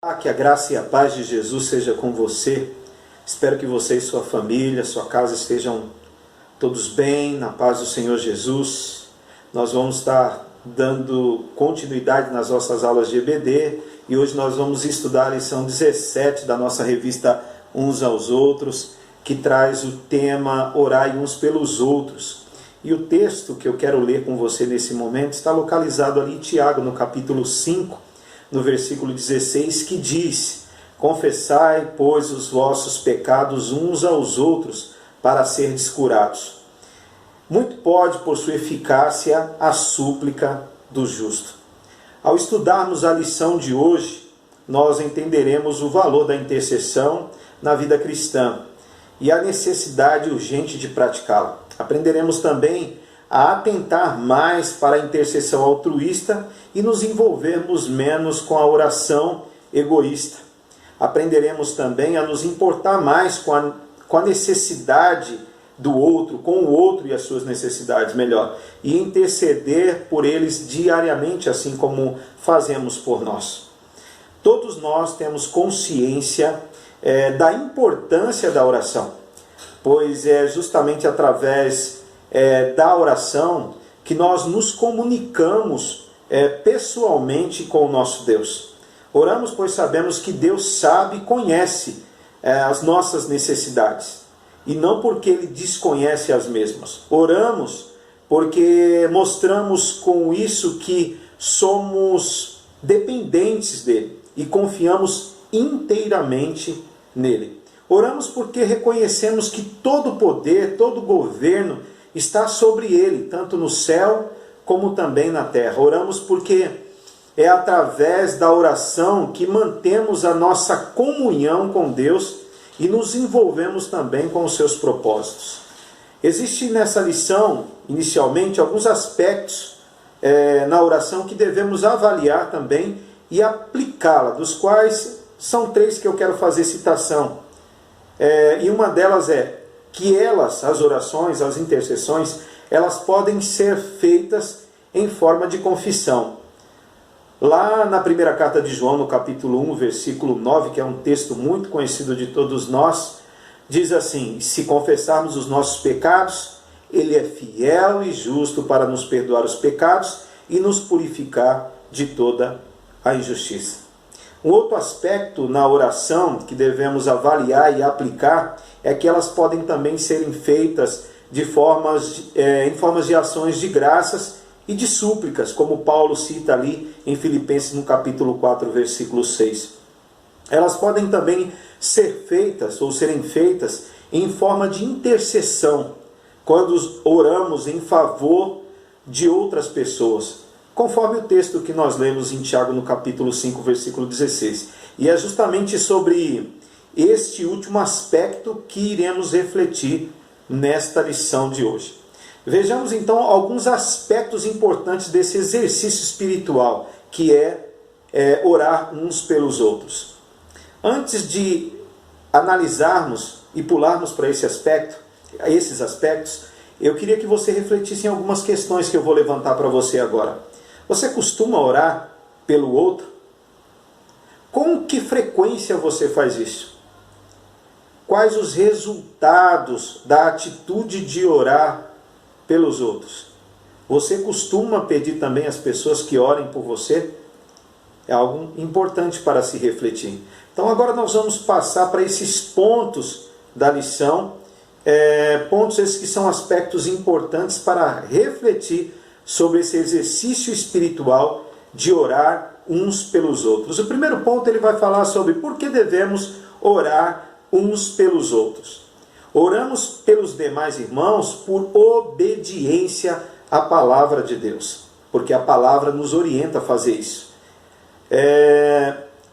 Que a graça e a paz de Jesus seja com você. Espero que você e sua família, sua casa estejam todos bem, na paz do Senhor Jesus. Nós vamos estar dando continuidade nas nossas aulas de EBD e hoje nós vamos estudar a lição 17 da nossa revista Uns aos Outros, que traz o tema Orai uns pelos outros. E o texto que eu quero ler com você nesse momento está localizado ali em Tiago, no capítulo 5, no versículo 16, que diz: confessai, pois, os vossos pecados uns aos outros, para serdes curados. Muito pode, por sua eficácia, a súplica do justo. Ao estudarmos a lição de hoje, nós entenderemos o valor da intercessão na vida cristã e a necessidade urgente de praticá-la. Aprenderemos também a atentar mais para a intercessão altruísta e nos envolvermos menos com a oração egoísta. Aprenderemos também a nos importar mais com a necessidade do outro, com o outro e as suas necessidades, melhor, e interceder por eles diariamente, assim como fazemos por nós. Todos nós temos consciência da importância da oração, pois é justamente através da oração que nós nos comunicamos pessoalmente com o nosso Deus. Oramos pois sabemos que Deus sabe e conhece as nossas necessidades, e não porque Ele desconhece as mesmas. Oramos porque mostramos com isso que somos dependentes dEle e confiamos inteiramente nele. Oramos porque reconhecemos que todo poder, todo governo está sobre ele, tanto no céu como também na terra. Oramos porque é através da oração que mantemos a nossa comunhão com Deus e nos envolvemos também com os seus propósitos. Existe nessa lição, inicialmente, alguns aspectos na oração que devemos avaliar também e aplicá-la, dos quais são 3 que eu quero fazer citação. E uma delas é que as orações, as intercessões, elas podem ser feitas em forma de confissão. Lá na primeira carta de João, no capítulo 1, versículo 9, que é um texto muito conhecido de todos nós, diz assim: se confessarmos os nossos pecados, Ele é fiel e justo para nos perdoar os pecados e nos purificar de toda a injustiça. Um outro aspecto na oração que devemos avaliar e aplicar é que elas podem também serem feitas em formas de ações de graças e de súplicas, como Paulo cita ali em Filipenses no capítulo 4, versículo 6. Elas podem também ser feitas ou serem feitas em forma de intercessão, quando oramos em favor de outras pessoas, conforme o texto que nós lemos em Tiago no capítulo 5, versículo 16. E é justamente sobre este último aspecto que iremos refletir nesta lição de hoje. Vejamos então alguns aspectos importantes desse exercício espiritual, que é orar uns pelos outros. Antes de analisarmos e pularmos para esses aspectos, eu queria que você refletisse em algumas questões que eu vou levantar para você agora. Você costuma orar pelo outro? Com que frequência você faz isso? Quais os resultados da atitude de orar pelos outros? Você costuma pedir também às pessoas que orem por você? É algo importante para se refletir. Então agora nós vamos passar para esses pontos da lição, pontos esses que são aspectos importantes para refletir sobre esse exercício espiritual de orar uns pelos outros. O primeiro ponto ele vai falar sobre por que devemos orar uns pelos outros. Oramos pelos demais irmãos por obediência à palavra de Deus, porque a palavra nos orienta a fazer isso.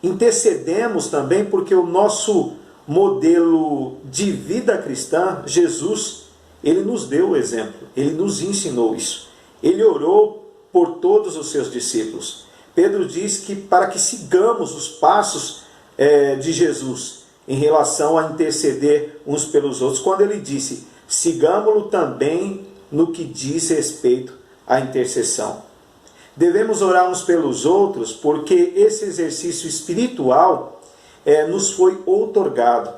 Intercedemos também porque o nosso modelo de vida cristã, Jesus, ele nos deu o exemplo, ele nos ensinou isso. Ele orou por todos os seus discípulos. Pedro diz que para que sigamos os passos de Jesus em relação a interceder uns pelos outros, quando ele disse: sigamo-lo também no que diz respeito à intercessão. Devemos orar uns pelos outros porque esse exercício espiritual nos foi outorgado.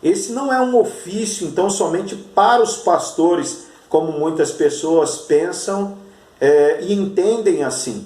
Esse não é um ofício, então, somente para os pastores, como muitas pessoas pensam e entendem assim.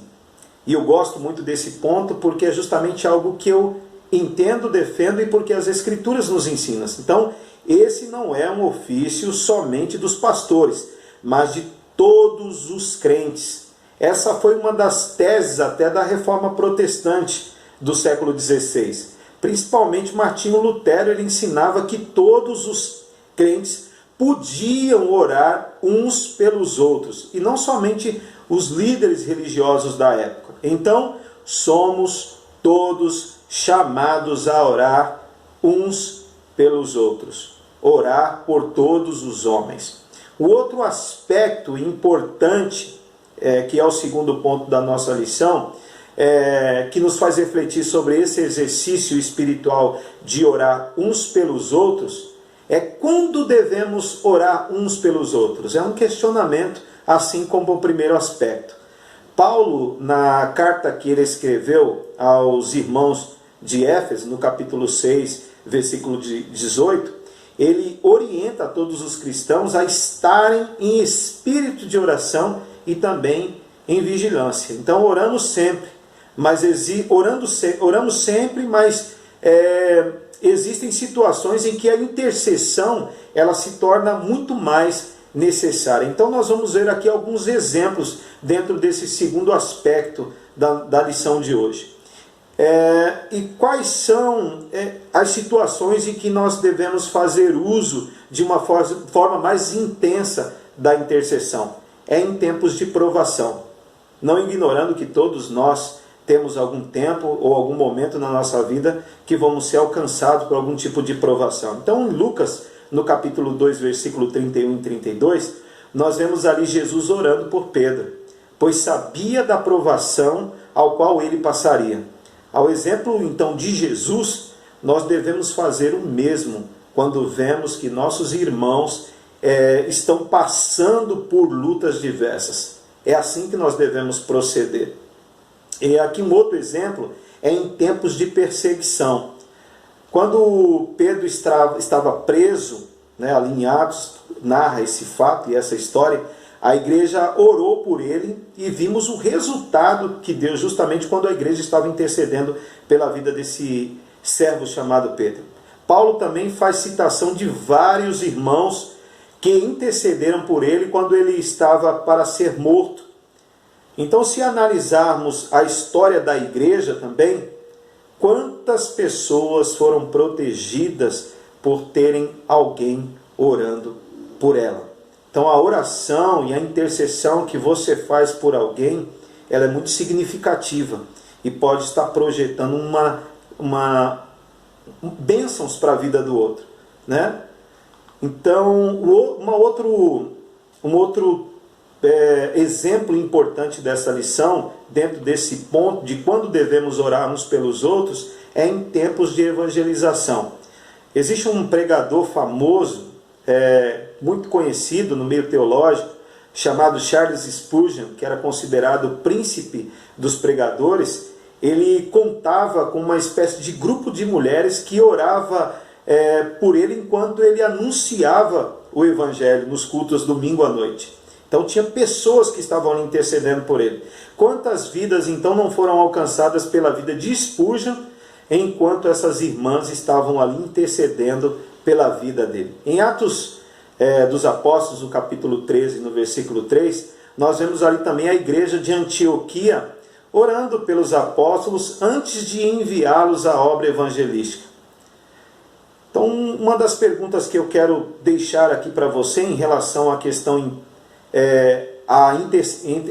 E eu gosto muito desse ponto porque é justamente algo que eu entendo, defendo e porque as Escrituras nos ensinam. Então, esse não é um ofício somente dos pastores, mas de todos os crentes. Essa foi uma das teses até da Reforma Protestante do século XVI. Principalmente Martinho Lutero, ele ensinava que todos os crentes podiam orar uns pelos outros, e não somente os líderes religiosos da época. Então, somos todos chamados a orar uns pelos outros. Orar por todos os homens. O outro aspecto importante, que é o segundo ponto da nossa lição, que nos faz refletir sobre esse exercício espiritual de orar uns pelos outros, é quando devemos orar uns pelos outros. É um questionamento, assim como o primeiro aspecto. Paulo, na carta que ele escreveu aos irmãos de Éfeso, no capítulo 6, versículo 18, ele orienta todos os cristãos a estarem em espírito de oração e também em vigilância. Então, oramos sempre, mas existem situações em que a intercessão ela se torna muito mais necessária. Então, nós vamos ver aqui alguns exemplos dentro desse segundo aspecto da lição de hoje. E quais são as situações em que nós devemos fazer uso de uma forma mais intensa da intercessão? É em tempos de provação. Não ignorando que todos nós temos algum tempo ou algum momento na nossa vida que vamos ser alcançados por algum tipo de provação. Então, em Lucas, no capítulo 2, versículo 31 e 32, nós vemos ali Jesus orando por Pedro, pois sabia da provação ao qual ele passaria. Ao exemplo, então, de Jesus, nós devemos fazer o mesmo quando vemos que nossos irmãos estão passando por lutas diversas. É assim que nós devemos proceder. E aqui um outro exemplo é em tempos de perseguição. Quando Pedro estava preso, ali em Atos, narra esse fato e essa história, a igreja orou por ele e vimos o resultado que deu justamente quando a igreja estava intercedendo pela vida desse servo chamado Pedro. Paulo também faz citação de vários irmãos que intercederam por ele quando ele estava para ser morto. Então, se analisarmos a história da igreja também, quantas pessoas foram protegidas por terem alguém orando por ela? Então, a oração e a intercessão que você faz por alguém, ela é muito significativa e pode estar projetando bênçãos para a vida do outro, né? Então, um outro exemplo importante dessa lição, dentro desse ponto de quando devemos orar uns pelos outros, é em tempos de evangelização. Existe um pregador famoso, muito conhecido no meio teológico, chamado Charles Spurgeon, que era considerado o príncipe dos pregadores. Ele contava com uma espécie de grupo de mulheres que orava por ele enquanto ele anunciava o evangelho nos cultos domingo à noite. Então tinha pessoas que estavam ali intercedendo por ele. Quantas vidas então não foram alcançadas pela vida de Spurgeon, enquanto essas irmãs estavam ali intercedendo pela vida dele? Em Atos dos Apóstolos, no capítulo 13, no versículo 3, nós vemos ali também a igreja de Antioquia orando pelos apóstolos antes de enviá-los à obra evangelística. Então, uma das perguntas que eu quero deixar aqui para você em relação à questão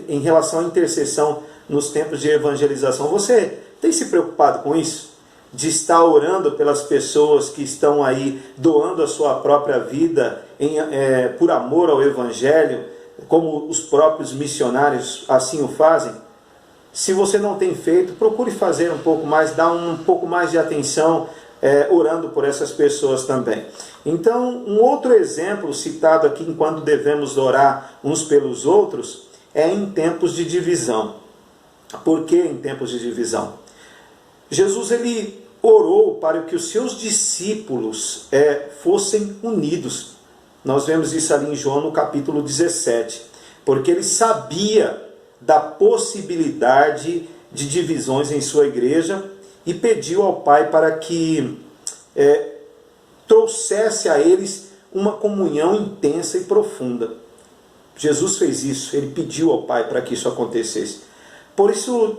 em relação à intercessão nos tempos de evangelização, você tem se preocupado com isso? De estar orando pelas pessoas que estão aí doando a sua própria vida por amor ao evangelho, como os próprios missionários assim o fazem? Se você não tem feito, procure fazer um pouco mais, dar um pouco mais de atenção orando por essas pessoas também. Então, um outro exemplo citado aqui em quando devemos orar uns pelos outros é em tempos de divisão. Por que em tempos de divisão? Jesus ele orou para que os seus discípulos fossem unidos. Nós vemos isso ali em João no capítulo 17. Porque ele sabia da possibilidade de divisões em sua igreja e pediu ao Pai para que trouxesse a eles uma comunhão intensa e profunda. Jesus fez isso, ele pediu ao Pai para que isso acontecesse. Por isso,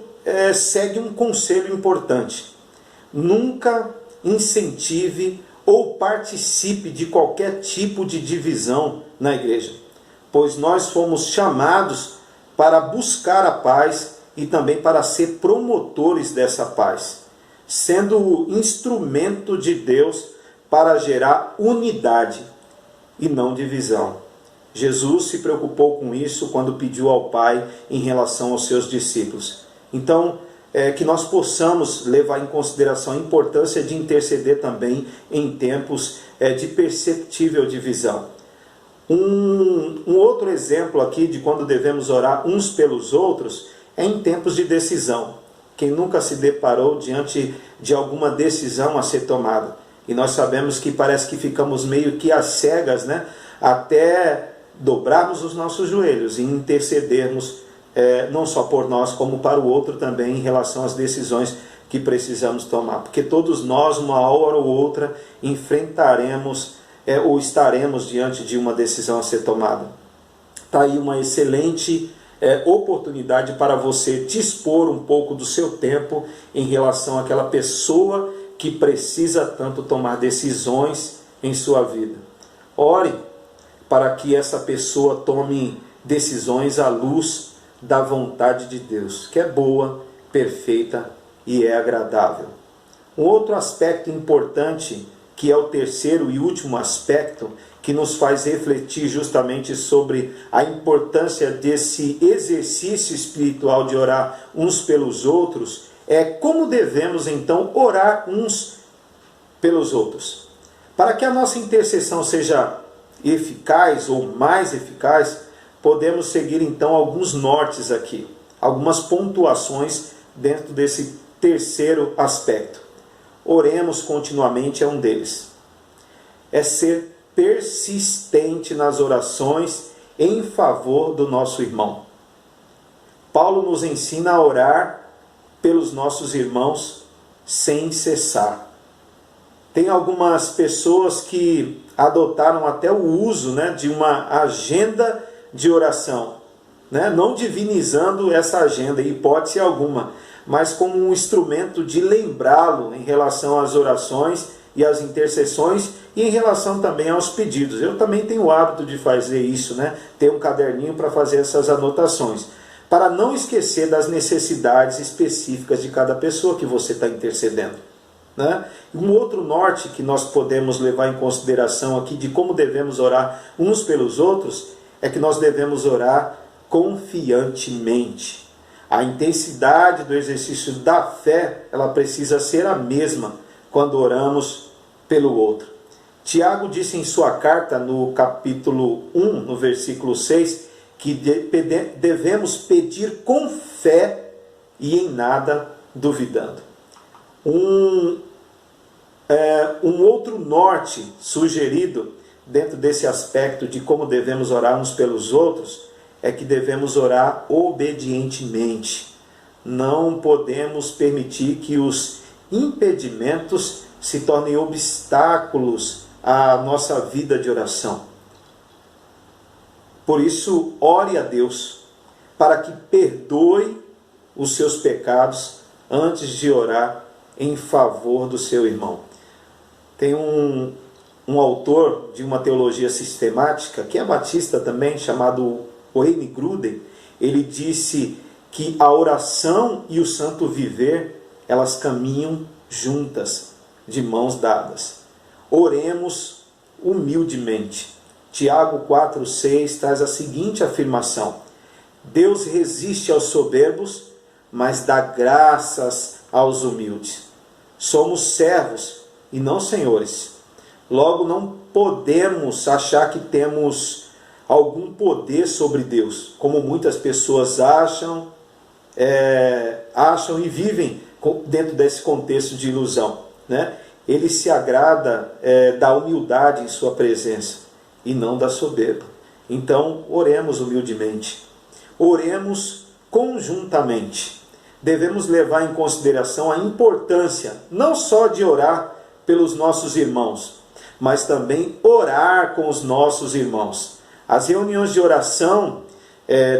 segue um conselho importante. Nunca incentive ou participe de qualquer tipo de divisão na igreja, pois nós fomos chamados para buscar a paz e também para ser promotores dessa paz, sendo instrumento de Deus para gerar unidade e não divisão. Jesus se preocupou com isso quando pediu ao Pai em relação aos seus discípulos. Então, que nós possamos levar em consideração a importância de interceder também em tempos de perceptível divisão. Um outro exemplo aqui de quando devemos orar uns pelos outros é em tempos de decisão. Quem nunca se deparou diante de alguma decisão a ser tomada? E nós sabemos que parece que ficamos meio que às cegas, né? Até dobrarmos os nossos joelhos e intercedermos não só por nós, como para o outro também em relação às decisões que precisamos tomar. Porque todos nós, uma hora ou outra, enfrentaremos ou estaremos diante de uma decisão a ser tomada. Está aí uma excelente oportunidade para você dispor um pouco do seu tempo em relação àquela pessoa que precisa tanto tomar decisões em sua vida. Ore para que essa pessoa tome decisões à luz da vontade de Deus, que é boa, perfeita e é agradável. Um outro aspecto importante, que é o terceiro e último aspecto, que nos faz refletir justamente sobre a importância desse exercício espiritual de orar uns pelos outros, é como devemos então orar uns pelos outros. Para que a nossa intercessão seja eficaz ou mais eficaz, podemos seguir então alguns nortes aqui, algumas pontuações dentro desse terceiro aspecto. Oremos continuamente é um deles. É ser persistente nas orações em favor do nosso irmão. Paulo nos ensina a orar pelos nossos irmãos sem cessar. Tem algumas pessoas que adotaram até o uso de uma agenda de oração, não divinizando essa agenda, em hipótese alguma, mas como um instrumento de lembrá-lo em relação às orações e às intercessões e em relação também aos pedidos. Eu também tenho o hábito de fazer isso, ter um caderninho para fazer essas anotações, para não esquecer das necessidades específicas de cada pessoa que você está intercedendo. Um outro norte que nós podemos levar em consideração aqui de como devemos orar uns pelos outros é que nós devemos orar confiantemente. A intensidade do exercício da fé, ela precisa ser a mesma quando oramos pelo outro. Tiago disse em sua carta, no capítulo 1, no versículo 6, que devemos pedir com fé e em nada duvidando. Um outro norte sugerido dentro desse aspecto de como devemos orar uns pelos outros é que devemos orar obedientemente. Não podemos permitir que os impedimentos se tornem obstáculos à nossa vida de oração. Por isso, ore a Deus para que perdoe os seus pecados antes de orar em favor do seu irmão. Tem um autor de uma teologia sistemática, que é batista também, chamado Wayne Grudem. Ele disse que a oração e o santo viver, elas caminham juntas, de mãos dadas. Oremos humildemente. Tiago 4,6 traz a seguinte afirmação: Deus resiste aos soberbos, mas dá graças aos humildes. Somos servos e não senhores. Logo, não podemos achar que temos algum poder sobre Deus, como muitas pessoas acham acham e vivem dentro desse contexto de ilusão, né? Ele se agrada da humildade em sua presença e não da soberba. Então, oremos humildemente. Oremos conjuntamente. Devemos levar em consideração a importância não só de orar pelos nossos irmãos, mas também orar com os nossos irmãos. As reuniões de oração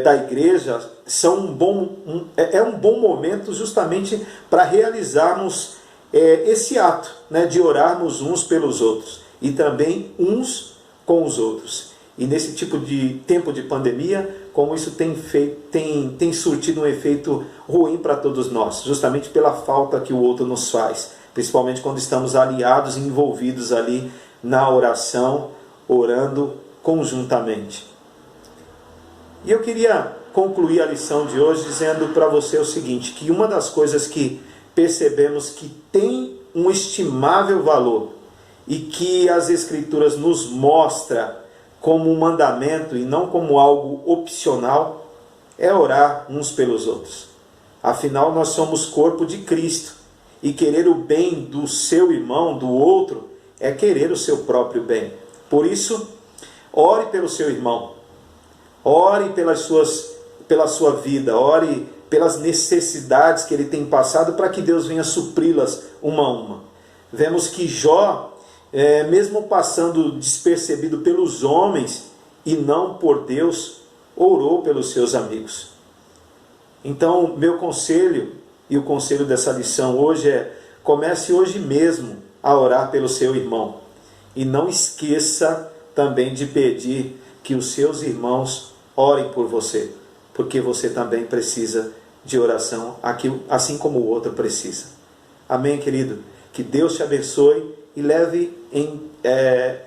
da igreja são um bom momento justamente para realizarmos esse ato, né, de orarmos uns pelos outros e também uns com os outros. E nesse tipo de tempo de pandemia, como isso tem surtido um efeito ruim para todos nós, justamente pela falta que o outro nos faz, principalmente quando estamos aliados e envolvidos ali na oração, orando conjuntamente. E eu queria concluir a lição de hoje dizendo para você o seguinte, que uma das coisas que percebemos que tem um estimável valor e que as Escrituras nos mostram como um mandamento e não como algo opcional, é orar uns pelos outros. Afinal, nós somos corpo de Cristo e querer o bem do seu irmão, do outro, é querer o seu próprio bem. Por isso, ore pelo seu irmão, ore pela sua vida, ore pelas necessidades que ele tem passado para que Deus venha supri-las uma a uma. Vemos que Jó, mesmo passando despercebido pelos homens e não por Deus, orou pelos seus amigos. Então, meu conselho e o conselho dessa lição hoje comece hoje mesmo a orar pelo seu irmão. E não esqueça também de pedir que os seus irmãos orem por você, porque você também precisa de oração, assim como o outro precisa. Amém, querido? Que Deus te abençoe e leve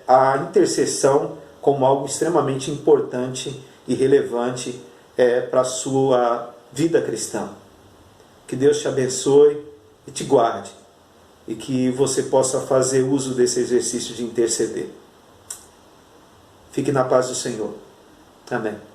a intercessão como algo extremamente importante e relevante para a sua vida cristã. Que Deus te abençoe e te guarde, e que você possa fazer uso desse exercício de interceder. Fique na paz do Senhor. Amém.